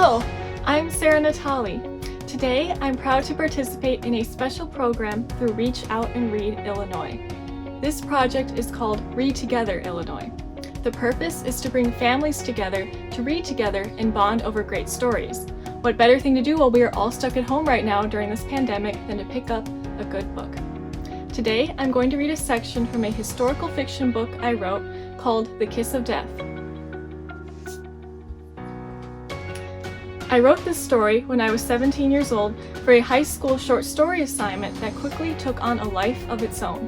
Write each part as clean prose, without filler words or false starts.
Hello, I'm Sarah Natale. Today, I'm proud to participate in a special program through Reach Out and Read Illinois. This project is called Read Together Illinois. The purpose is to bring families together to read together and bond over great stories. What better thing to do while we are all stuck at home right now during this pandemic than to pick up a good book? Today, I'm going to read a section from a historical fiction book I wrote called The Kiss of Death. I wrote this story when I was 17 years old for a high school short story assignment that quickly took on a life of its own.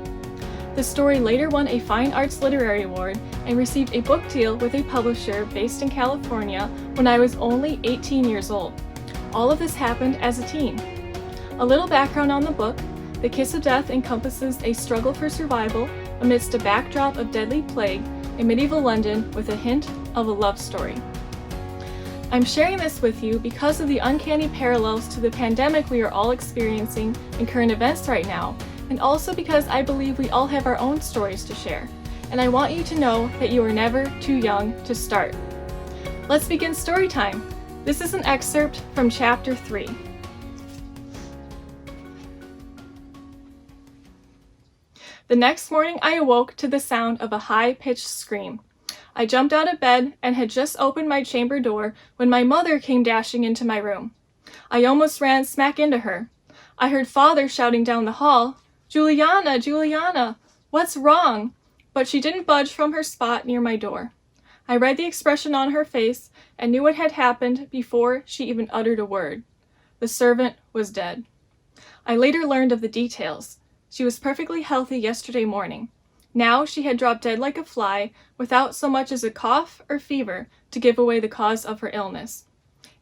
The story later won a Fine Arts Literary Award and received a book deal with a publisher based in California when I was only 18 years old. All of this happened as a teen. A little background on the book: The Kiss of Death encompasses a struggle for survival amidst a backdrop of deadly plague in medieval London with a hint of a love story. I'm sharing this with you because of the uncanny parallels to the pandemic we are all experiencing in current events right now, and also because I believe we all have our own stories to share, and I want you to know that you are never too young to start. Let's begin story time. This is an excerpt from chapter 3. The next morning I awoke to the sound of a high-pitched scream. I jumped out of bed and had just opened my chamber door when my mother came dashing into my room. I almost ran smack into her. I heard Father shouting down the hall, "Juliana, Juliana, what's wrong?" But she didn't budge from her spot near my door. I read the expression on her face and knew what had happened before she even uttered a word. The servant was dead. I later learned of the details. She was perfectly healthy yesterday morning. Now she had dropped dead like a fly, without so much as a cough or fever to give away the cause of her illness.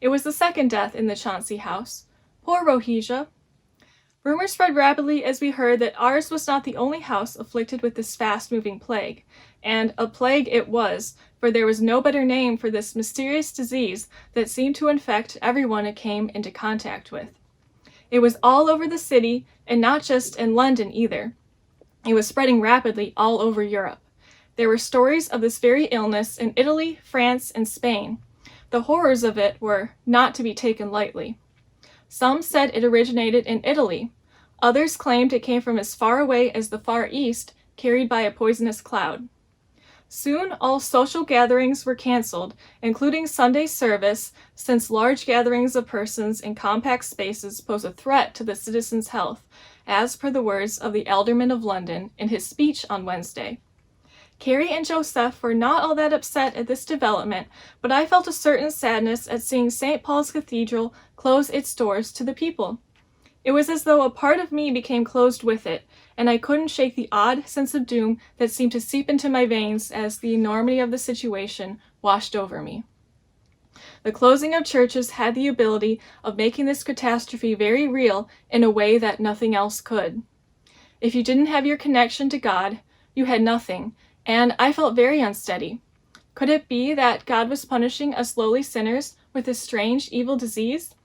It was the second death in the Chauncey house. Poor Rohesia. Rumors spread rapidly as we heard that ours was not the only house afflicted with this fast-moving plague. And a plague it was, for there was no better name for this mysterious disease that seemed to infect everyone it came into contact with. It was all over the city, and not just in London either. It was spreading rapidly all over Europe. There were stories of this very illness in Italy, France, and Spain. The horrors of it were not to be taken lightly. Some said it originated in Italy. Others claimed it came from as far away as the Far East, carried by a poisonous cloud. Soon all social gatherings were canceled, including Sunday service, since large gatherings of persons in compact spaces pose a threat to the citizens' health, as per the words of the Alderman of London in his speech on Wednesday. Carrie and Joseph were not all that upset at this development, but I felt a certain sadness at seeing St. Paul's Cathedral close its doors to the people. It was as though a part of me became closed with it, and I couldn't shake the odd sense of doom that seemed to seep into my veins as the enormity of the situation washed over me. The closing of churches had the ability of making this catastrophe very real in a way that nothing else could. If you didn't have your connection to God, you had nothing, and I felt very unsteady. Could it be that God was punishing us lowly sinners with this strange, evil disease?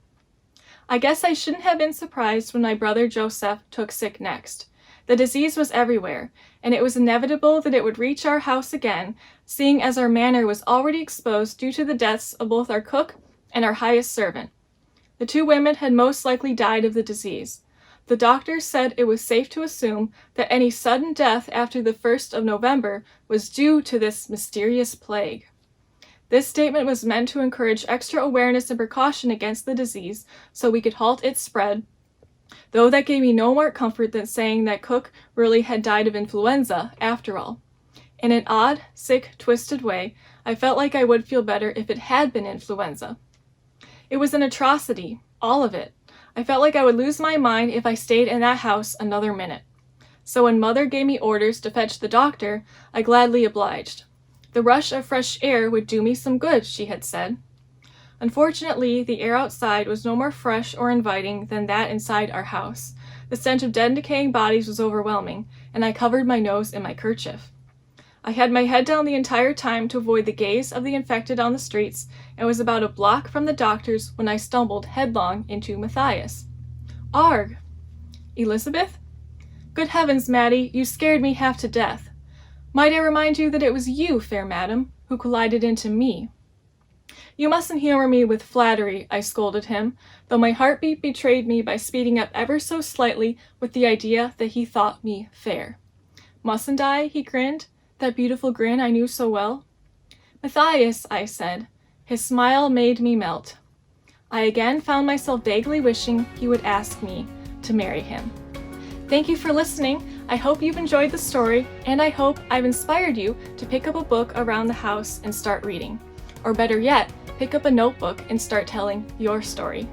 I guess I shouldn't have been surprised when my brother Joseph took sick next. The disease was everywhere, and it was inevitable that it would reach our house again, seeing as our manor was already exposed due to the deaths of both our cook and our highest servant. The two women had most likely died of the disease. The doctors said it was safe to assume that any sudden death after the 1st of November was due to this mysterious plague. This statement was meant to encourage extra awareness and precaution against the disease so we could halt its spread, though that gave me no more comfort than saying that Cook really had died of influenza after all. In an odd, sick, twisted way, I felt like I would feel better if it had been influenza. It was an atrocity, all of it. I felt like I would lose my mind if I stayed in that house another minute. So when Mother gave me orders to fetch the doctor, I gladly obliged. The rush of fresh air would do me some good, she had said. Unfortunately, the air outside was no more fresh or inviting than that inside our house. The stench of dead and decaying bodies was overwhelming, and I covered my nose in my kerchief. I had my head down the entire time to avoid the gaze of the infected on the streets, and was about a block from the doctor's when I stumbled headlong into Matthias. "Arg! Elizabeth? Good heavens, Maddie, you scared me half to death. Might I remind you that it was you, fair madam, who collided into me?" "You mustn't humor me with flattery," I scolded him, though my heartbeat betrayed me by speeding up ever so slightly with the idea that he thought me fair. "Mustn't I?" he grinned, that beautiful grin I knew so well. "Matthias," I said. His smile made me melt. I again found myself vaguely wishing he would ask me to marry him. Thank you for listening. I hope you've enjoyed the story, and I hope I've inspired you to pick up a book around the house and start reading. Or better yet, pick up a notebook and start telling your story.